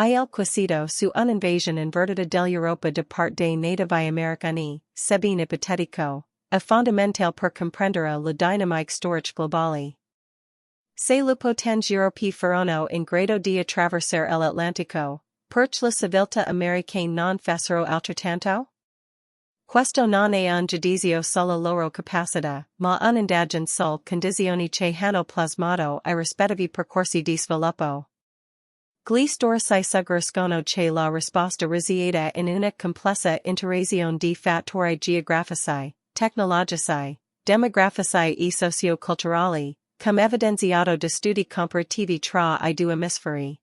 Il quesito su un'invasione invertita dell'Europa da parte dei nativi americani, sebbene ipotetico, è fondamentale per comprendere la dinamica storica globale. Se le potenze europee furono in grado di attraversare l'Atlantico, perché le civiltà americane non fecero altrettanto? Questo non è un giudizio sulla loro capacità, ma un'indagine sulle condizioni che hanno plasmato I rispettivi percorsi di sviluppo. Gli storici suggeriscono che la risposta risieda in una complessa interazione di fattori geografici, tecnologici, demografici e socioculturali, come evidenziato da studi comparativi tra I due emisferi.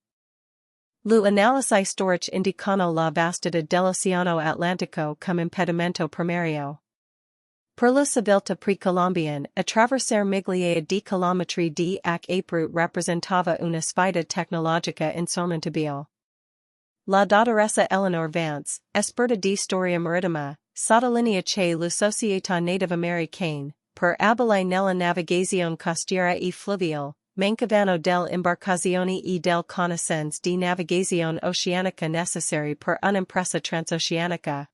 L'analisi storiche indicano la vastità dell'Oceano Atlantico come impedimento primario. Per la civiltà pre-colombiana, attraversare migliaia di chilometri di acque rappresentava una sfida tecnologica insormontabile. La dottoressa Eleanor Vance, esperta di storia marittima, sottolinea che le società native americane, per abile nella navigazione costiera e fluviale, mancavano delle imbarcazioni e delle conoscenze di navigazione oceanica necessarie per un'impresa transoceanica.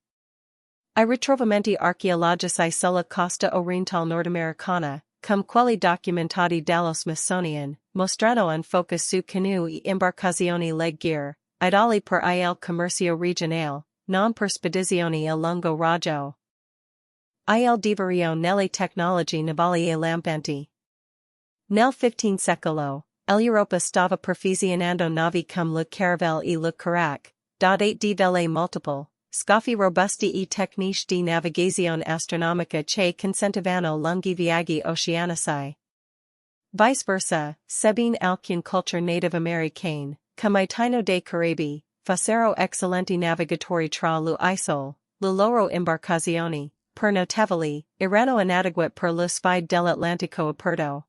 I ritrovamenti archeologici sulla costa orientale nordamericana, come quelli documentati dallo Smithsonian, mostrano un focus su canoe e imbarcazioni leggere, ideali per il commercio regionale, non per spedizioni a lungo raggio. Il divario nelle tecnologie navali e lampanti. Nel XV secolo, l'Europa stava perfezionando navi come le caravelle e le carac, dotate di vele multiple, scaffi robusti e tecniche di navigazione astronomica che consentivano lunghi viaggi oceanici. Viceversa, sebbene alcune culture native americane, come I Taino dei Caraibi, fossero eccellenti navigatori tra le isole, le loro imbarcazioni, per notevoli, erano inadeguate per le sfide dell'Atlantico aperto.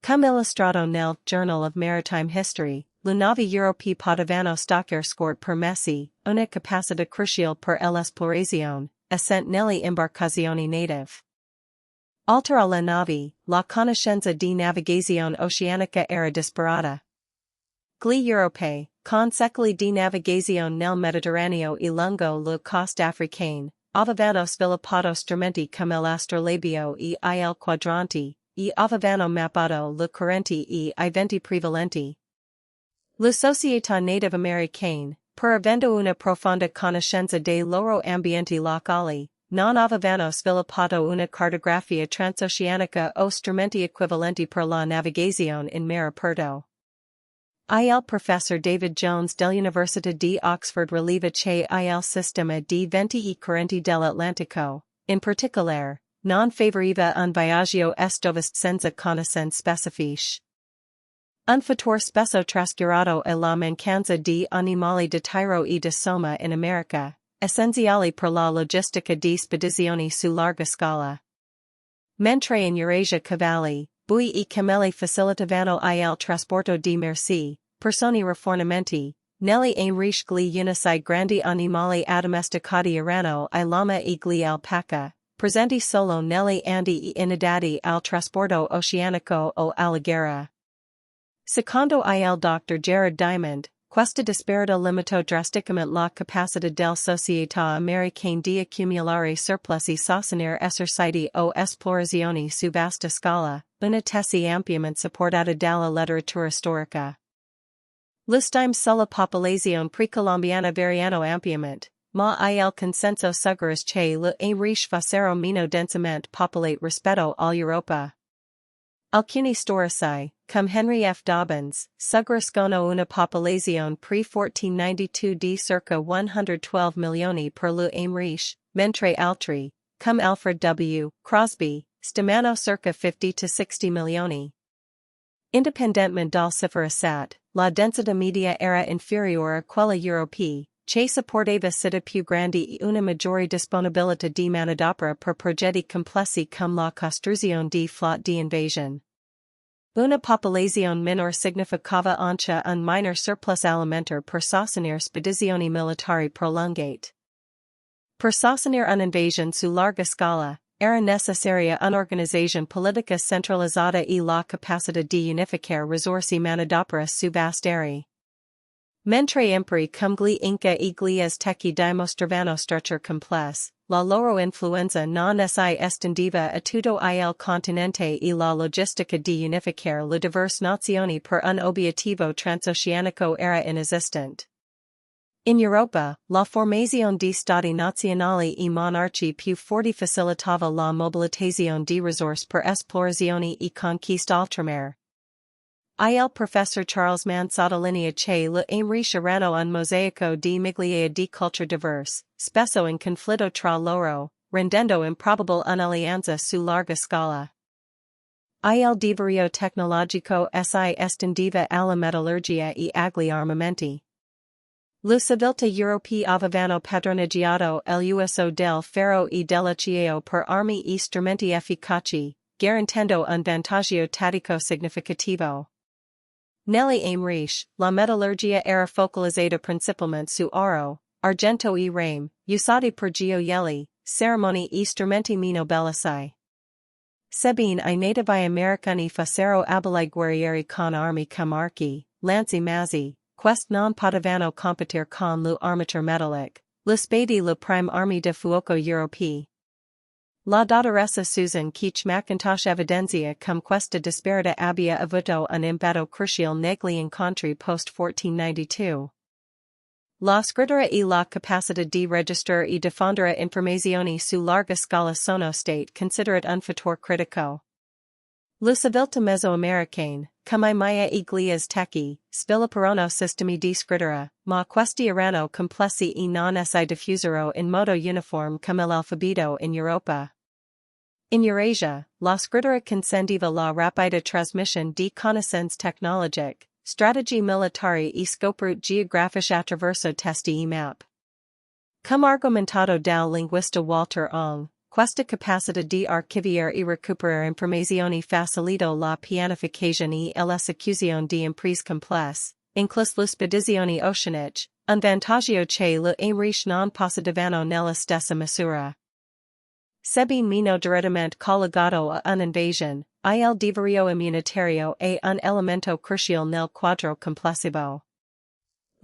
Come illustrato nel Journal of Maritime History, le navi europee potevano stoccare scorte per mesi, una capacità cruciale per l'esplorazione, assente nelle imbarcazioni native. Oltre alle navi, la conoscenza di navigazione oceanica era disparata. Gli europei, con secoli di navigazione nel Mediterraneo e lungo le coste africaine, avevano sviluppato strumenti come l'astrolabio e il quadrante, e avevano mappato le correnti e I venti prevalenti. Le società native americane, pur avendo una profonda conoscenza dei loro ambienti locali, non avevano sviluppato una cartografia transoceanica o strumenti equivalenti per la navigazione in mare aperto. Il professor David Jones dell'Università di Oxford rileva che il sistema di venti e correnti dell'Atlantico, in particolare, non favoriva un viaggio est-ovest senza conoscenze specifiche. Un fattore spesso trascurato è la mancanza di animali da tiro e da somma in America, essenziali per la logistica di spedizioni su larga scala. Mentre in Eurasia cavalli, bui e cameli facilitavano il trasporto di merci, persone rifornimenti, negli Heinrich gli unici grandi animali addomesticati erano il lama e gli alpaca, presenti solo negli Andi e inadatti al trasporto oceanico o alla guerra. Secondo il Dr. Gerard Diamond, questa disparità limitò drasticamente la capacità delle società americane di accumulare surplus e sostenere eserciti o esplorazioni su vasta scala, una tesi ampiamente supportata dalla letteratura storica. Le stime sulla popolazione precolombiana variano ampiamente, ma il consenso suggerisce che le Heinrich fossero meno densamente popolate rispetto all'Europa. Alcuni storici, come Henry F. Dobbins, suggeriscono una popolazione pre-1492 di circa 112 milioni per le Heinrich, mentre altri, come Alfred W. Crosby, stimano circa 50-60 milioni. Indipendentemente dal cifra SAT, la densità media era inferiore a quella europea, che supportava siti più grandi e una maggiore disponibilità di manodopera per progetti complessi come la costruzione di flotte di invasion. Una popolazione minor significava anche un minor surplus alimentare per sostenere spedizioni militari prolungate. Per sostenere un'invasion su larga scala, era necessaria un'organizzazione politica centralizzata e la capacità di unificare risorse manodopera su vasti aree. Mentre imperi cum gli inca e gli azteci dimostravano structure complesse, la loro influenza non si estendiva a tutto il continente e la logistica di unificare le diverse nazioni per un obiettivo transoceanico era inesistente. In Europa, la formazione di stati nazionali e monarchi più forti facilitava la mobilitazione di risorse per esplorazioni e conquista oltremare. Il professor Charles Mann sottolinea che le Americani erano un mosaico di migliaia di culture diverse, spesso in conflitto tra loro, rendendo improbabile un'alleanza su larga scala. Il divario tecnologico si estendiva alla metallurgia e agli armamenti. Le civiltà europee avevano padroneggiato l'uso del ferro e dell'acciaio per armi e strumenti efficaci, garantendo un vantaggio tattico significativo. Nelle Americane, la metallurgia era focalizzata principalmente su oro, argento e rame, usati per gioielli, cerimonie e strumenti meno bellici. Sebbene I nativi americani fossero abili guerrieri con armi come archi, lanci mazzi, queste non potevano competere con l'armature metallique, le spade le prime armi de fuoco europee. La dottoressa Susan Keach McIntosh evidenzia come questa disparità abbia avuto un impatto cruciale negli incontri post-1492. La scrittura e la capacità di registrare e diffondere informazioni su larga scala sono state considerate un fattore critico. Le civiltà mesoamericane, come I Maya e gli Azteci, svilupparono sistemi di scrittura, ma questi erano complessi e non si diffusero in modo uniforme come l'alfabeto in Europa. In Eurasia, la scrittura consentiva la rapida trasmissione di conoscenze tecnologiche, strategie militari e scoperte geografiche attraverso testi e map. Come argomentato dal linguista Walter Ong, questa capacità di archiviare e recuperare informazioni facilitò la pianificazione e l'esecuzione di imprese complesse, incluse le spedizioni oceaniche, un vantaggio che le Americane non possedevano nella stessa misura. Sebbene meno direttamente collegato a un'invasione, il divario immunitario è un elemento cruciale nel quadro complessivo.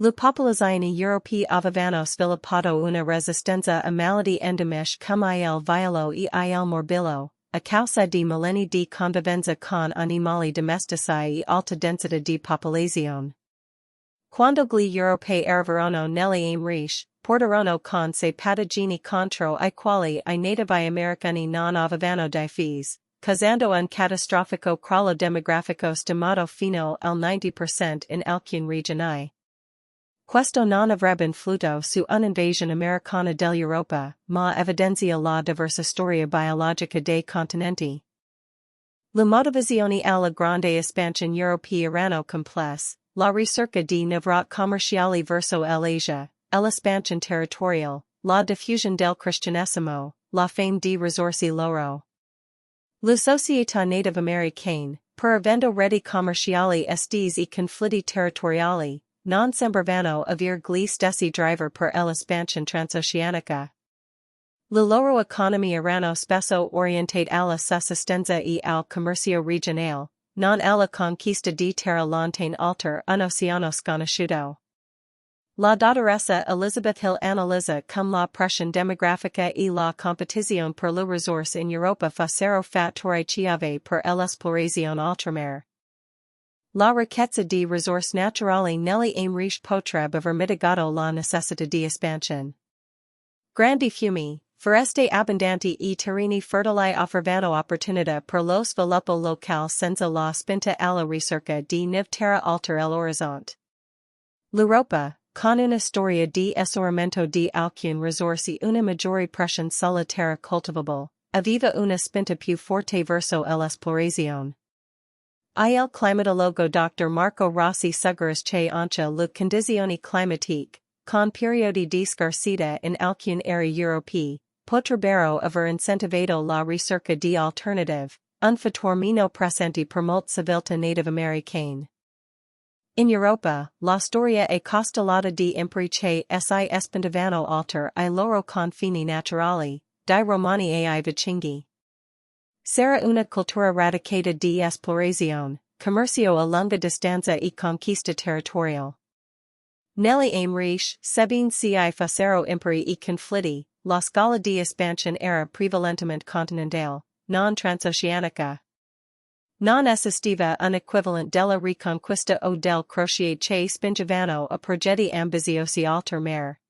Le popolazioni europee avevano sviluppato una resistenza a malattie endemiche come il vaiolo e il morbillo, a causa di millenni di convivenza con animali domestici e alta densità di popolazione. Quando gli europei arrivarono nelle Americane, portarono con sé patogeni contro I quali I nativi americani non avevano difesa, causando un catastrofico crollo demografico stimato fino al 90% in alcune regioni. Questo non avrebbe influito su un'invasione americana dell'Europa, ma evidenzia la diversa storia biologica dei continenti. Le motivazioni alla grande espansione europea erano complesse, la ricerca di novità commerciali verso l'Asia, l'espansione territoriale, la diffusione del cristianesimo, la fame di risorse loro. Le società native americane, per avendo reti commerciali estese e conflitti territoriali, non sembravano avere gli stessi driver per l'espansione transoceanica. Le loro economie erano spesso orientate alla sussistenza e al commercio regionale, non alla conquista di terra lontane oltre un oceano sconosciuto. La dottoressa Elizabeth Hill analizza come la pressione demografica e la competizione per le risorse in Europa fossero fattori chiave per l'esplorazione oltremare. La ricchezza di risorse naturali nelle Americane potrebbe aver mitigato la necessità di espansione. Grandi fiumi, foreste abbondanti e terreni fertili offrivano opportunità per lo sviluppo locale senza la spinta alla ricerca di nuove terre oltre l'orizzonte. L'Europa, con una storia di esaurimento di alcune risorse e una maggiore pressione sulla terra coltivabile, aveva una spinta più forte verso l'esplorazione. Il climatologo Dr. Marco Rossi suggerisce che anche le condizioni climatiche, con periodi di scarsità in alcune aree europee, potrebbero aver incentivato la ricerca di alternative, un fattore meno presente per molte civiltà native americane. In Europa, la storia è costellata di imperi che si espandevano oltre I loro confini naturali, dai Romani e I Vichinghi. Sarà una cultura radicata di esplorazione, commercio a lunga distanza e conquista territoriale. Nelle Amrish, Sebin ci facero imperi e conflitti, la scala di espansione era prevalentemente continentale, non transoceanica. Non esistiva un equivalent della Reconquista o del crociate che spingevano a progetti ambiziosi alter mare.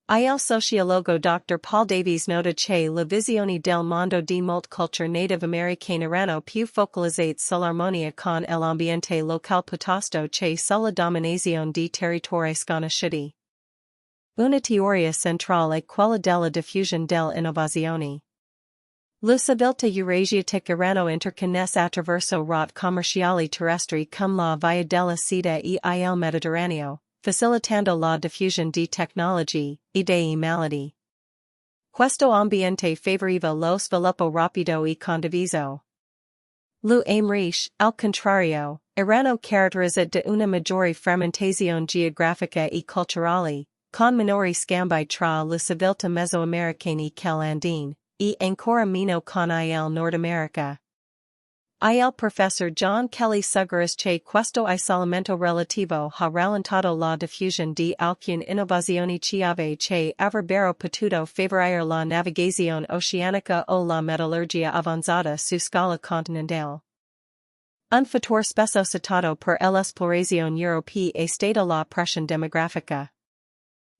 Il sociologo Dr. Paul Davies nota che le visioni del mondo di molte culture native americane erano più focalizzate sull'armonia con l'ambiente locale piuttosto che sulla dominazione di territori sconosciuti. Una teoria centrale è quella della diffusione delle innovazioni. Le civiltà eurasiatique erano interconnesse attraverso rotte commerciali terrestri come la via della seta e il Mediterraneo, facilitando la diffusione di tecnologie, idee e malattie. Questo ambiente favoriva lo sviluppo rapido e condiviso. Le Amrish, al contrario, erano caratterizzate da una maggiore frammentazione geografica e culturale, con minori scambi tra le civiltà mesoamericane che l'Andine, e ancora meno con il Nord America. Il professor John Kelly suggerisce che questo isolamento relativo ha rallentato la diffusione di alcune innovazioni chiave che avrebbero potuto favorire la navigazione oceanica o la metallurgia avanzata su scala continentale. Un fattore spesso citato per l'esplorazione europea è stata la pressione demografica.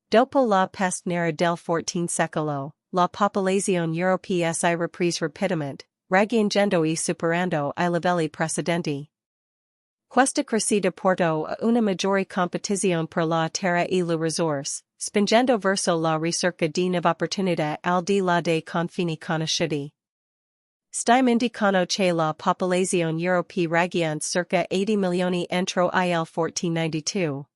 Dopo la peste nera del XIV secolo, la popolazione europea si è ripresa rapidamente, raggiungendo e superando i livelli precedenti. Questa crescita portò a una maggiore competizione per la terra e le risorse, spingendo verso la ricerca di nuove opportunità al di là dei confini conosciuti. Stiamo indicando che la popolazione europea raggiunge circa 80 milioni entro il 1492.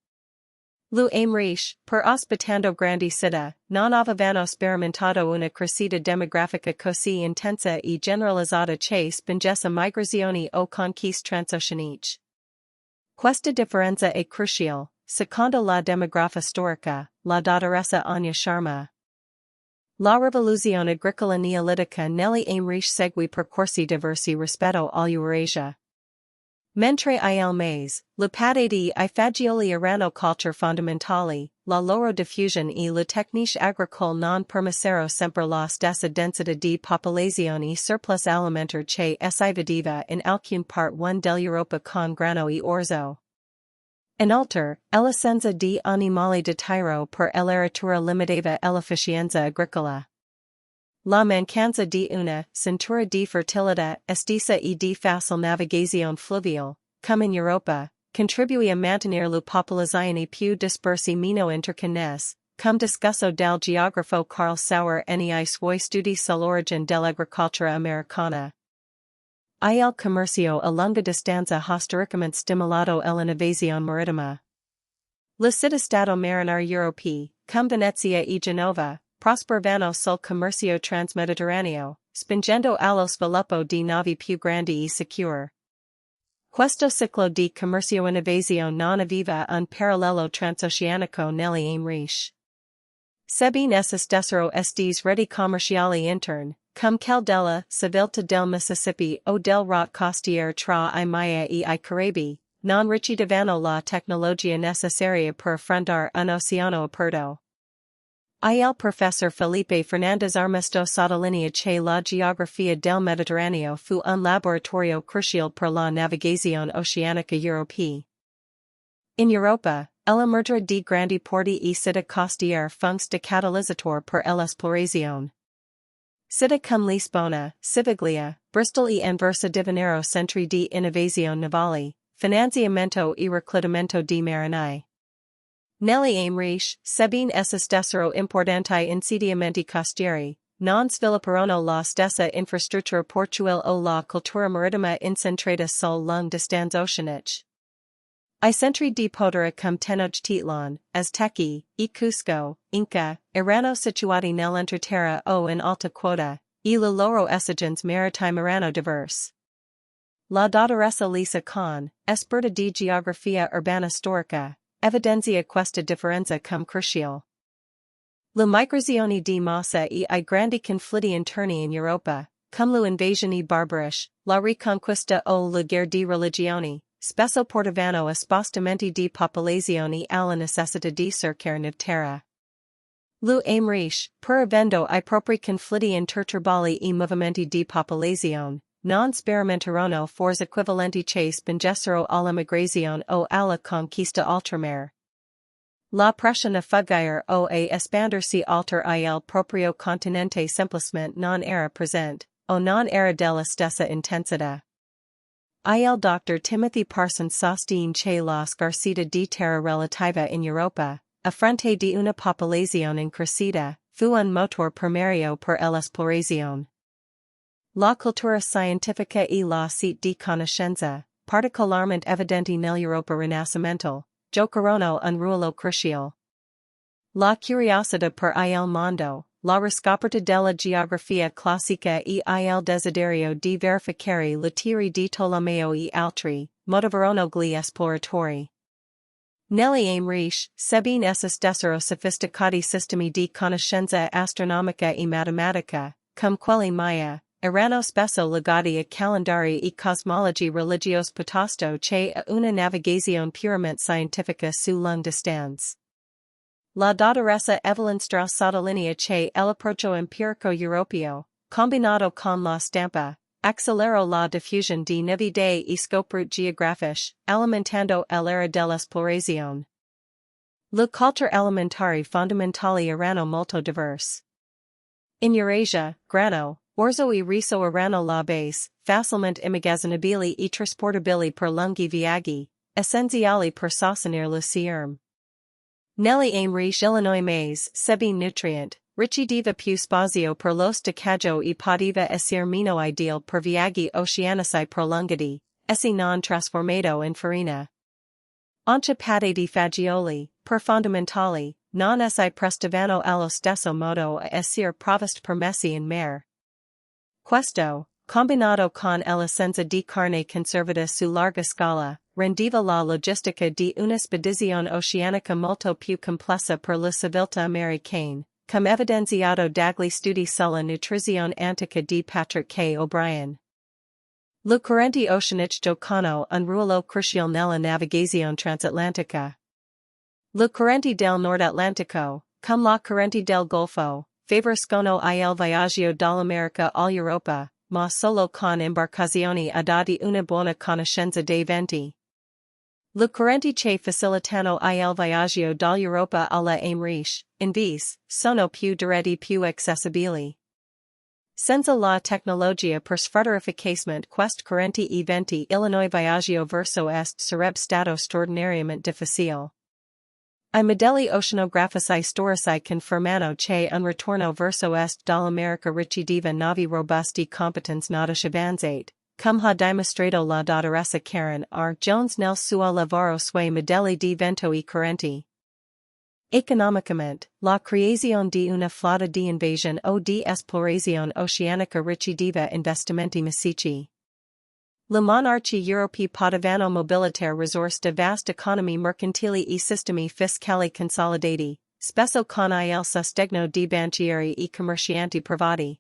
Le Amrish, per ospitando grandi città, non avevano sperimentato una crescita demografica così intensa e generalizzata che spingesse migrazioni o conquiste transoceaniche. Questa differenza è cruciale, secondo la demografa storica, la dottoressa Anya Sharma. La rivoluzione agricola neolitica negli Amrish seguì percorsi diversi rispetto all'Eurasia. Mentre il maize, le patati e I fagioli erano culture fondamentali, la loro diffusione e le tecniche agricole non permisero sempre la stessa densità di popolazione surplus alimentare che si vedeva in alcune part 1 dell'Europa con grano e orzo. Inoltre, l'assenza di animali da tiro per l'eratura limitava l'efficienza agricola. La mancanza di una cintura di fertilità estesa e di facile navigazione fluviale, come in Europa, contribuì a mantenere le popolazioni più disperse meno interconnesse, come discusso dal geografo Carl Sauer nei suoi studi sull'origine dell'agricoltura americana. Il commercio a lunga distanza ha storicamente stimolato l'innovazione marittima. Le città-stato marinare europee, come Venezia e Genova, prosperavano sul commercio transmediterraneo, spingendo allo sviluppo di navi più grandi e sicure. Questo ciclo di commercio innovazione non aveva un parallelo transoceanico negli Amrish. Sebbene esistessero estes reti commerciali interne, come quelle della civiltà del Mississippi o del rotte costiere tra I Maya e I Caraibi, non ricevevano la tecnologia necessaria per affrontare un oceano aperto. Il professor Felipe Fernandez Armesto sottolinea che la geografia del Mediterraneo fu un laboratorio cruciale per la navigazione oceanica europea. In Europa, l'emergere di grandi porti e città costiere funse da catalizzatore per l'esplorazione. Città come Lisbona, Civiglia, Bristol e Anversa divennero centri di innovazione navale, finanziamento e reclutamento di marinai. Negli Amrish, sebbene esistessero importanti insediamenti costieri, non svilupparono la stessa infrastruttura portuale o la cultura marittima incentrata sul lungo distanze oceaniche. I centri di potere come Tenochtitlan, Azteci, e Cusco, Inca, erano situati nell'entroterra o in alta quota, e le loro esigenze maritime erano diverse. La dottoressa Lisa Kahn, esperta di geografia urbana storica, evidenzia questa differenza come cruciale. Le migrazioni di massa e I grandi conflitti interni in Europa, come le invasioni barbariche, la riconquista o le guerre di religione, spesso portavano a spostamenti di popolazione alla necessità di cercare terra. Lu aimriche, per avendo I propri conflitti interturbali e movimenti di popolazione, non sperimentarono forse equivalenti che spingessero all'emigrazione o alla conquista altremare. La pressione a fuggire o a espandersi alter il proprio continente semplicemente non era presente, o non era della stessa intensità. Il Dr. Timothy Parsons sostiene che la scarsità di terra relativa in Europa, a fronte di una popolazione in crescita, fu un motor primario per l'esplorazione. La cultura scientifica e la sete di conoscenza, particolarmente evidenti nell'Europa rinascimentale, giocarono un ruolo cruciale. La curiosità per il mondo, la riscoperta della geografia classica e il desiderio di verificare le teorie di Tolomeo e altri, motivarono gli esploratori. Negli aimriche, sebbene esse stessero sofisticati sistemi di conoscenza astronomica e matematica, come quelli Maya, erano spesso legati a calendari e cosmologi religiose piuttosto che a una navigazione puramente scientifica su lunga distanza. La dottoressa Evelyn Strauss sottolinea che l'approccio empirico europeo, combinato con la stampa, accelerò la diffusione di nuove idee e scoperte geografiche, alimentando l'era dell'esplorazione. Le culture alimentari fondamentali erano molto diverse. In Eurasia, grano, orzo e riso erano la base, facilmente immagazzinabili e trasportabili per lunghi viaggi, essenziali per sostenere le sierme. Negli aimriche Illinois mais, sebbene nutrient, richiedeva più spazio per lo stoccaggio e poteva essere meno ideale per viaggi oceanici prolungati, essi non trasformato in farina. Anche pate di fagioli, per fondamentali, non essi prestavano allo stesso modo a essere provesti per messi in mare. Questo, combinato con l'assenza di carne conservata su larga scala, rendeva la logistica di una spedizione oceanica molto più complessa per la civiltà americane, come evidenziato dagli studi sulla nutrizione antica di Patrick K. O'Brien. Le correnti oceaniche giocano un ruolo cruciale nella navigazione transatlantica. Le correnti del Nord Atlantico, come la corrente del Golfo, favoriscono il viaggio dall'America all'Europa, ma solo con imbarcazioni adatti una buona conoscenza dei venti. Le correnti che facilitano il viaggio dall'Europa alla aimriche, invece, sono più diretti e più accessibili. Senza la tecnologia per sfruttare efficacemente queste correnti e venti Illinois viaggio verso est sarebbe stato straordinariamente difficile. I modelli oceanografici storici confermano che un ritorno verso est dall'America richiedeva navi robuste competence nautiche avanzate, come ha dimostrato la dottoressa Karen R. Jones nel suo lavoro sui modelli di vento e correnti. Economicamente, la creazione di una flotta di invasion o di esplorazione oceanica richiedeva investimenti massicci. Le monarchie europee potevano mobilitare risorse da vaste economie mercantili e sistemi fiscali consolidati, spesso con il sostegno di banchieri e commercianti privati.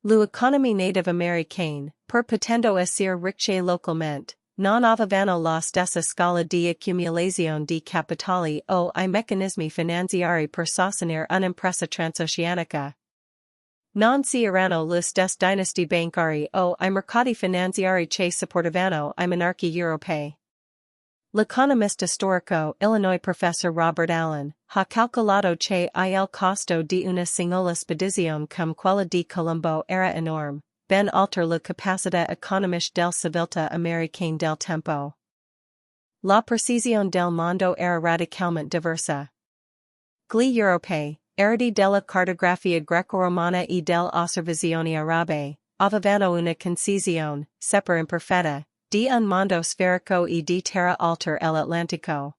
L'economia native americane, per potendo essere ricche localmente, non avevano la stessa scala di accumulazione di capitali o I meccanismi finanziari per sostenere un'impresa transoceanica. Non si erano le stesse dinastie bancari o I mercati finanziari che supportavano I monarchi europei. L'economista storico Illinois professor Robert Allen ha calcolato che il costo di una singola spedizione come quella di Colombo era enorme, ben oltre la capacità economica del civiltà americane del tempo. La percezione del mondo era radicalmente diversa. Gli europei, eredi della cartografia greco-romana e delle osservazioni arabe, avevano una concezione, seppur imperfetta, di un mondo sferico e di terra oltre l'Atlantico.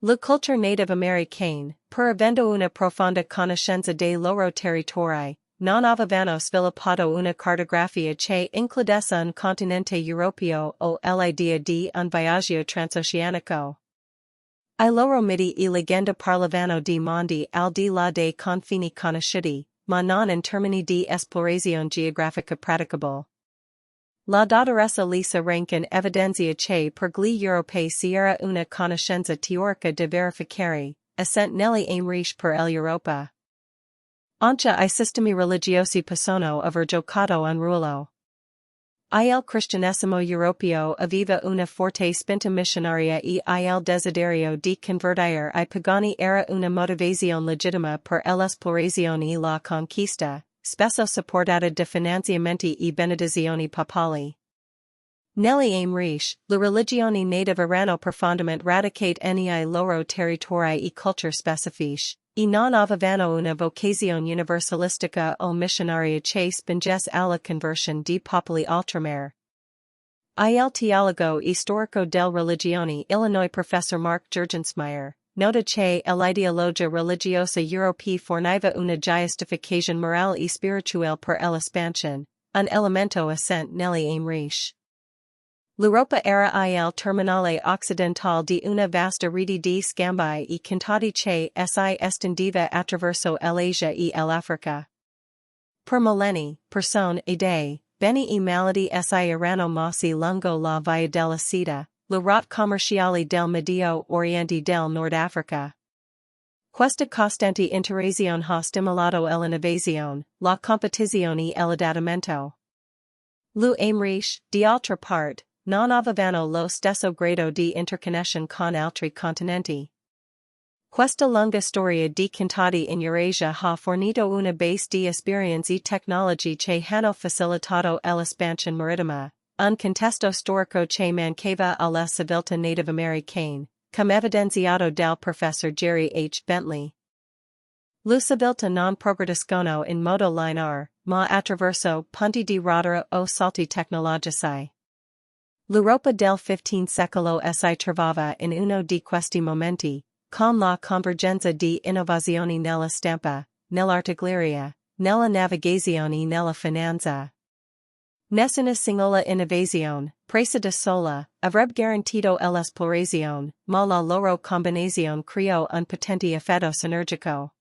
La culture native americane, pur avendo una profonda conoscenza dei loro territori, non avevano sviluppato una cartografia che includesse un continente europeo o l'idea di un viaggio transoceanico. I loro miti e leggenda parlavano di mondi al di là dei confini conosciuti, ma non in termini di esplorazione geografica praticable. La dottoressa Lisa Rankin evidenzia che per gli europei sierra una conoscenza teorica de verificare, assent nelle Americane per l'Europa. Anche I sistemi religiosi possono aver giocato un ruolo. Il cristianesimo europeo aveva una forte spinta missionaria e il desiderio di convertire I pagani era una motivazione legittima per l'esplorazione e la conquista, spesso supportata da finanziamenti e benedizioni papali. Nelle Americane, le religioni native erano profondamente radicate nei loro territori e culture specifiche, e non avevano una vocazione universalistica o missionaria che spingesse alla conversione di popoli oltremare. Il teologo e storico delle religioni Illinois professor Mark Juergensmeyer nota che l'ideologia religiosa europea forniva una giustificazione morale e spirituale per l'espansione, un elemento assente nelle Americane. L'Europa era il terminale occidentale di una vasta rete di scambi e contatti che si estendeva attraverso l'Asia e l'Africa. Per millenni, persone, idee, beni e malattie si erano mossi lungo la via della seta, la rotte commerciale del Medio Oriente del Nord Africa. Questa costante interazione ha stimolato l'innovazione, la competizione e l'adattamento. Le Americane, d'altra parte, non avevano lo stesso grado di interconnessione con altri continenti. Questa lunga storia di contatti in Eurasia ha fornito una base di esperienze e tecnologie che hanno facilitato l'espansione marittima, un contesto storico che mancava alla civiltà native americane, come evidenziato dal professor Jerry H. Bentley. Le civiltà non progrediscono in modo lineare, ma attraverso punti di rottura o salti tecnologici. L'Europa del XV secolo si trovava in uno di questi momenti, con la convergenza di innovazioni nella stampa, nell'artiglieria, nella navigazione e nella finanza. Nessuna singola innovazione, presa da sola, avrebbe garantito l'esplorazione, ma la loro combinazione creò un potente effetto sinergico.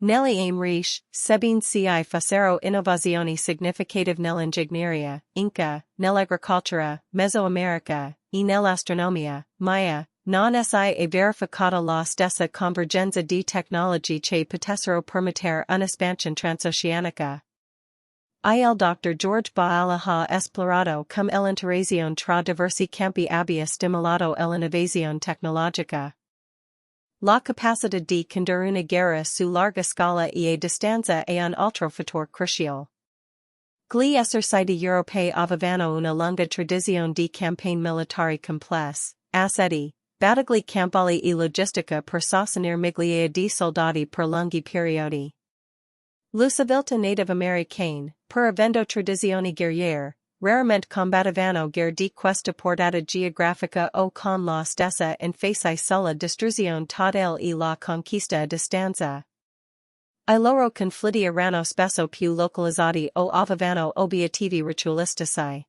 Nelle Americane, sebbene si fossero innovazioni significative nell'ingegneria, Inca, nell'agricoltura, Mesoamerica, e nell'astronomia, Maya, non si verificata la stessa convergenza di tecnologie che potessero permettere un'espansione transoceanica. Il Dr. George Baala ha esplorato come l'interazione tra diversi campi abbia stimolato l'innovazione tecnologica. La capacità di condurre una guerra su larga scala e a distanza è un altro fattore cruciale. Gli eserciti europei avevano una lunga tradizione di campagne militari complesse, assetti, battaglie campali e logistica per sostenere migliaia di soldati per lunghi periodi. Le civiltà native americane, per avendo tradizioni guerriere, raramente combattevano guerre di questa portata geografica o con la stessa enfasi sulla distruzione totale e la conquista a distanza. I loro conflitti erano spesso più localizzati o avevano obiettivi ritualistici.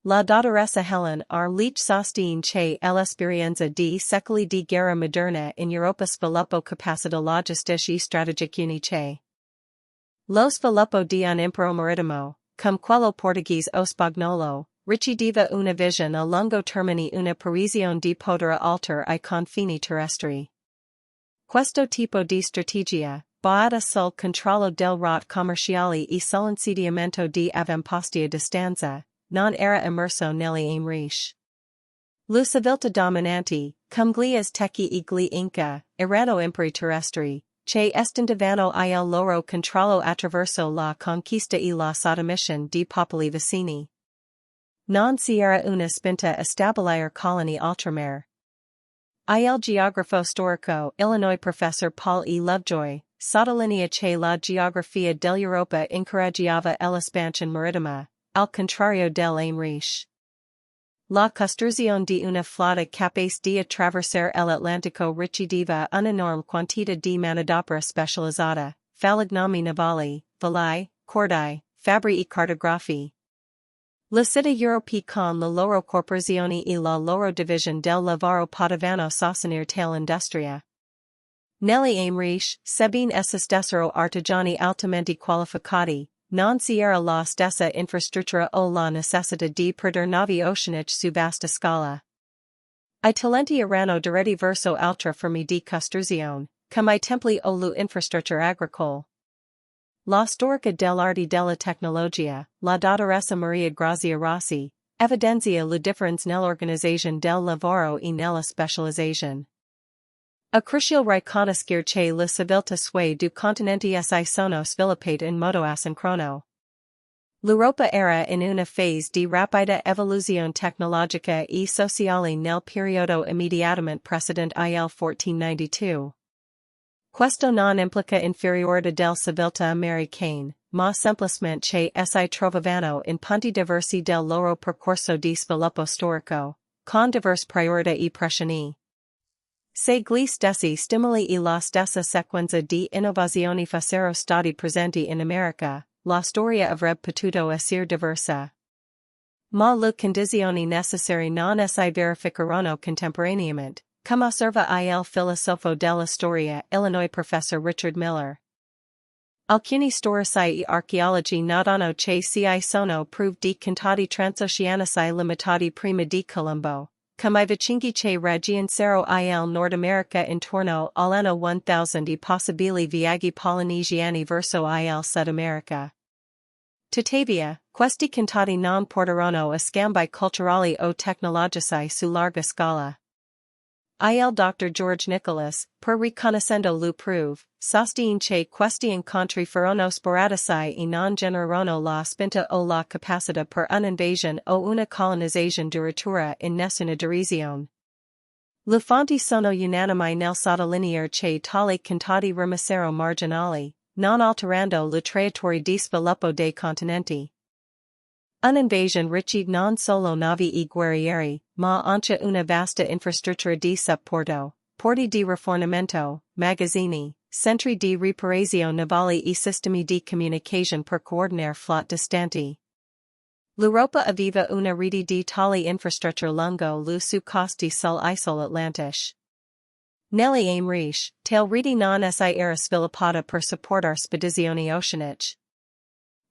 La dottoressa Helen R. Leach sostiene che l'esperienza di secoli di guerra moderna in Europa sviluppo capacità logistica e strategica uniche. Lo sviluppo di un impero marittimo, come quello portoghese o spagnolo, richiedeva una visione a lungo termine una previsione di potere oltre I confini terrestri. Questo tipo di strategia, basata sul controllo del rotte commerciali e sull'insediamento di avamposti a distanza, non era immerso nelle Americane. Le civiltà dominanti, come gli Aztechi e gli Inca, erano imperi terrestri, che estendevano il loro controllo attraverso la conquista e la sottomissione di popoli vicini. Non si era una spinta a stabilire coloni oltremare. Il geografo storico Illinois professor Paul E. Lovejoy sottolinea che la geografia dell'Europa incoraggiava l'espansione marittima, al contrario delle Americane. La costruzione di una flotta capace di attraversare l'Atlantico richiedeva un'enorme quantità di manodopera specializzata, falegnomi navali, velai, cordai, fabbri e cartografi. Le città europee con le loro corporazioni e la loro divisione del lavoro potevano sostenere tale industria. Nelle Americane, sebbene esistessero artigiani altamente qualificati, non si era la stessa infrastruttura o la necessità di perder navi oceaniche su vasta scala. I talenti erano diretti verso altre forme di costruzione, come I templi o lu infrastrutture agricole. La storica dell'arte della tecnologia, la dottoressa Maria Grazia Rossi, evidenzia la differenza nell'organizzazione del lavoro e nella specializzazione. A crucial riconoscere che la civiltà sui due continenti si sono sviluppate in modo asincrono. L'Europa era in una fase di rapida evoluzione tecnologica e sociale nel periodo immediatamente precedente il 1492. Questo non implica inferiorità del civiltà americane, ma semplicemente che si trovavano in punti diversi del loro percorso di sviluppo storico, con diverse priorità e pressioni. Se gli stessi stimoli e la stessa sequenza di innovazioni fossero stati presenti in America, la storia avrebbe potuto essere diversa. Ma le condizioni necessarie non si verificarono contemporaneamente, come osserva il filosofo della storia Illinois professor Richard Miller. Alcuni storici e archeologi notano che ci sono prove di contatti transoceanici limitati prima di Colombo, come I vicingi che raggiunsero il Nord America intorno all'anno 1000 e possibili viaggi polinesiani verso il Sud America. Tuttavia, questi contatti non portarono a scambi culturali o tecnologici su larga scala. Il Dr. George Nicholas, per riconoscendo le prove, sostiene che questi incontri furono sporadici e non generarono la spinta o la capacità per un'invasione o una colonizzazione duratura in nessuna direzione. Le fonti sono unanimi nel sottolineare che tali contatti rimasero marginali, non alterando le traiettorie di sviluppo dei continenti. Un'invasione riceve non solo navi e guerrieri, ma anche una vasta infrastruttura di supporto, porti di rifornimento, magazzini, centri di riparazione navali e sistemi di comunicazione per coordinare flotte distanti. L'Europa aveva una rete di tali infrastrutture lungo le sue coste sull'isola atlantiche. Nelle Americane, tale rete non si era sviluppata per supportare spedizioni oceaniche.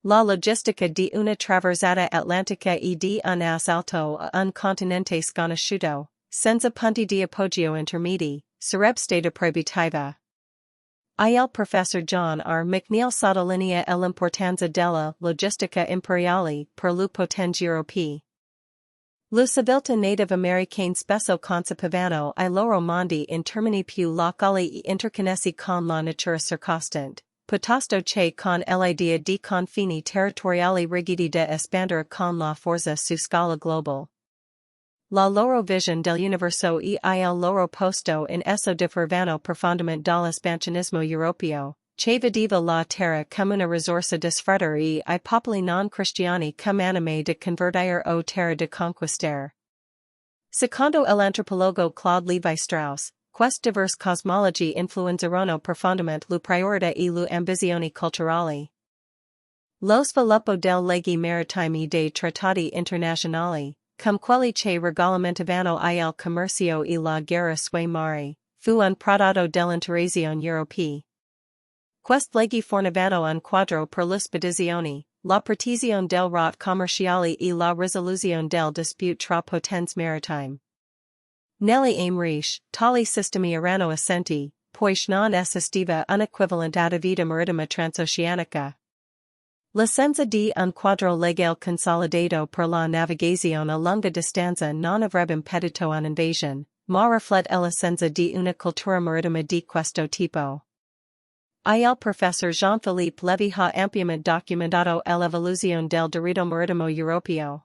La logistica di una traversata atlantica e di un assalto a un continente sconosciuto, senza punti di appoggio intermedi, sarebbe stata proibitiva. Il professor John R. McNeill sottolinea l'importanza della logistica imperiale per le potenze europee. Le civiltà native americane spesso concepivano I loro mondi in termini più locali e interconnessi con la natura circostante, piuttosto che con l'idea di confini territoriali rigidi da espandere con la forza su scala global. La loro visione dell'universo e il loro posto in esso differivano profondamente dall'espansionismo europeo, che vedeva la terra come una risorsa da sfruttare e I popoli non cristiani come anime da convertire o terra da conquistare. Secondo l'antropologo Claude Lévi-Strauss, queste diverse cosmologie influenzarono profondamente le priorità e le ambizioni culturali. Lo sviluppo delle leggi marittime e dei trattati internazionali, come quelli che regolamentavano il commercio e la guerra sui mari, fu un prodotto dell'integrazione europea. Queste leggi fornivano un quadro per le spedizioni, la partizione del rotte commerciali e la risoluzione del dispute tra potenze maritime. Nelle Americane, tali sistemi erano assenti, poiché non esistiva un equivalente ad vita marittima transoceanica. L'assenza di un quadro legale consolidato per la navigazione a lunga distanza non avrebbe impedito un'invasione, ma riflette l'assenza di una cultura marittima di questo tipo. Il professor Jean-Philippe Lévy ha ampiamente documentato l'evoluzione del diritto marittimo europeo.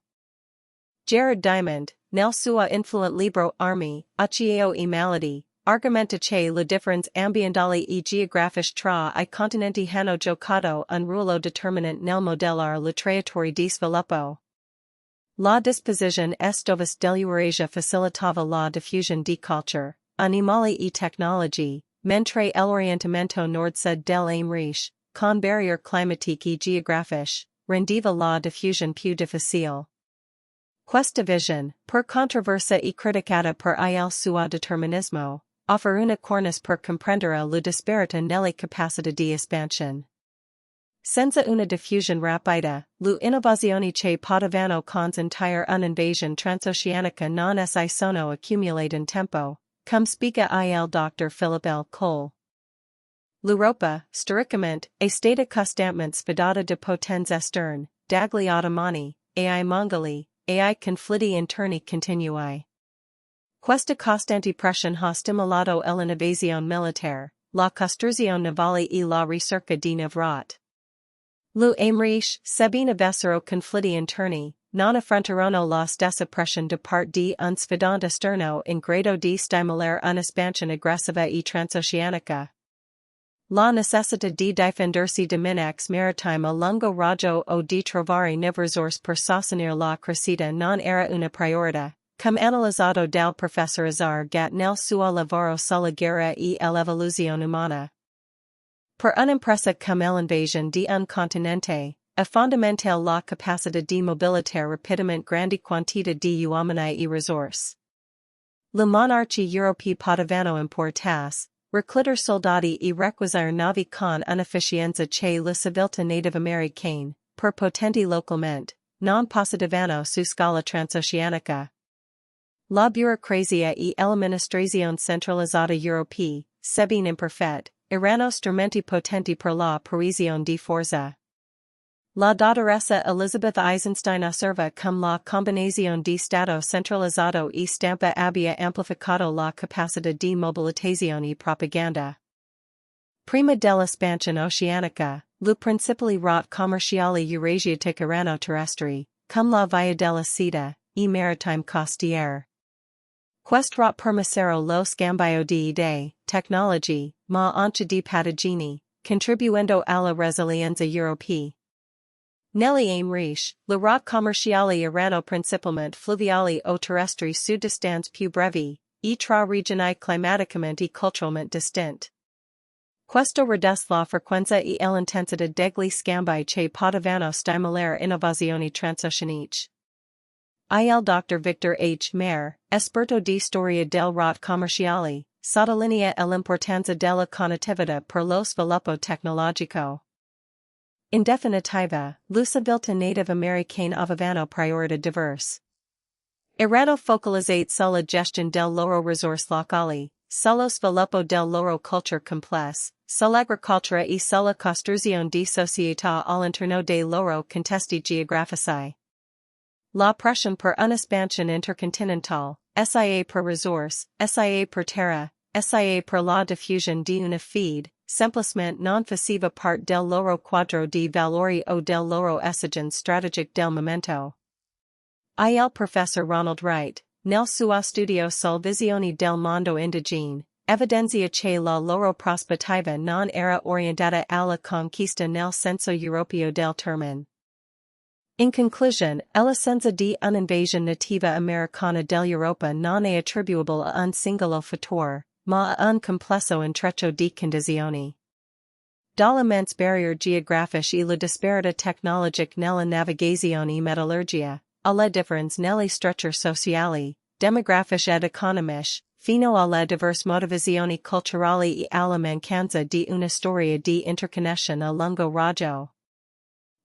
Gerard Diamond, nel suo influente libro Armi, Acciaio e Malattie, argomenta che le differenze ambientali e geografiche tra I continenti hanno giocato un ruolo determinante nel modellare le traiettorie di sviluppo. La disposizione est-ovest dell'Eurasia facilitava la diffusione di culture, animali e tecnologie, mentre l'orientamento nord-sud dell'America, con barriere climatiche e geografiche, rendeva la diffusione più difficile. Questa visione, per controversa e criticata per il suo determinismo, offre una cornice per comprendere le disparità nelle capacità di espansione. senza una diffusion rapida, l'innovazione che potevano consentire un'invasion transoceanica non si sono accumulate in tempo, come spiega il Dr. Philip L. Cole. L'Europa, storicamente, è stata costantemente sfidata da potenze esterne, dagli Ottomani, ai Mongoli, ai conflitti interni continui. Questa costante pressione ha stimolato l'innovazione militare, la costruzione navale e la ricerca di navrot. L'Americhe, sebbene avessero conflitti interni, non affrontarono la stessa pressione da parte di un sfidante esterno in grado di stimolare un'espansione aggressiva e transoceanica. La necessità di difendersi da minacce maritime a lungo raggio o di trovare nuove risorse per sostenere la crescita non era una priorità, come analizzato dal professor Azar Gat nel suo lavoro sulla guerra e l'evoluzione umana. Per un'impresa come l'invasion di un continente, è fondamentale la capacità di mobilitare rapidamente grandi quantità di uomini e risorse. Le monarchie europee potevano importarsi, reclutar soldati e requisire navi con un'efficienza che la civiltà native americane, per potenti localmente, non possedevano su scala transoceanica. La burocrazia e l'amministrazione centralizzata europea, sebbene imperfette, erano strumenti potenti per la parisione di forza. La dottoressa Elizabeth Eisenstein osserva come la combinazione di Stato centralizzato e stampa abbia amplificato la capacità di mobilitazione e propaganda. Prima dell'espansione oceanica, le principali rotte commerciali eurasiatiche erano terrestri, come la via della seta, e maritime costiere. Questo permisero lo scambio di idee, tecnologie, ma anche di patogeni, contribuendo alla resilienza europea. Nelle Americhe, le rotte commerciali erano principalmente fluviali o terrestri su distanze più brevi, e tra regioni climaticamente e culturalmente distinte. Questo riduce la frequenza e l'intensità degli scambi che potevano stimolare innovazioni transoceaniche. Il Dr. Victor H. Mayer, esperto di storia del rotte commerciali, sottolinea l'importanza della connettività per lo sviluppo tecnologico. In definitiva, le civiltà native americane avevano priorità diverse. Erano focalizzate sulla gestione del loro risorse locali, sullo sviluppo del loro culture complesse, sull'agricoltura e sulla costruzione di società all'interno dei loro contesti geografici. La pressione per un'espansione intercontinentale, sia per risorse, sia per terra, sia per la diffusione di una fede, semplicemente non faceva parte del loro quadro di valori o del loro esigenze strategiche del momento. Il professor Ronald Wright, nel suo studio sul visione del mondo indigene, evidenzia che la loro prospettiva non era orientata alla conquista nel senso europeo del termine. In conclusion, l'essenza di un'invasione nativa americana dell'Europa non è attribuibile a un singolo fattore, ma a un complesso intreccio di condizioni. Dall'immense barriere geografici e la disparità tecnologica nella navigazione e metallurgia, alla differenza nelle strutture sociali, demografiche ed economiche, fino alla diverse motivazioni culturali e alla mancanza di una storia di interconnessione a lungo raggio.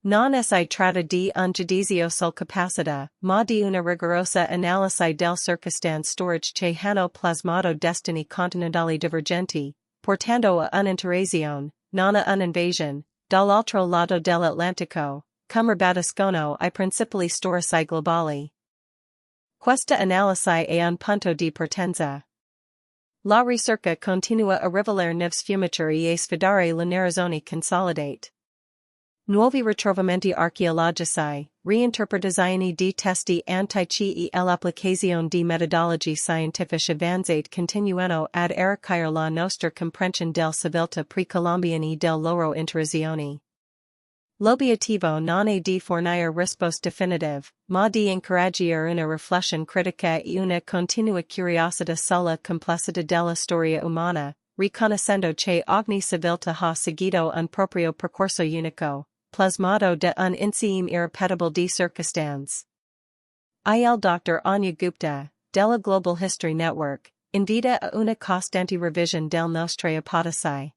Non si tratta di un giudizio sul capacità, ma di una rigorosa analisi del circostanze storiche che hanno plasmato destini continentali divergenti, portando a un'interazione, non a un'invasione, dall'altro lato dell'Atlantico, come ribadiscono I principali storici globali. Questa analisi è un punto di partenza. La ricerca continua a rivelare nuove sfumature e sfidare le narrazioni consolidate. Nuovi ritrovamenti archeologici, reinterpretazioni di testi antici e l'applicazione di metodologie scientifiche avanzate continuano ad arricchire la nostra comprensione del civiltà precolombiane e del loro interazioni. L'obiettivo non è di fornire risposte definitive, ma di incoraggiare una riflessione critica e una continua curiosità sulla complessità della storia umana, riconoscendo che ogni civiltà ha seguito un proprio percorso unico, plasmato da un insieme irrepetibile di circostanze. Il Dr. Anya Gupta, della Global History Network, invita a una costante revisione delle nostre ipotesi.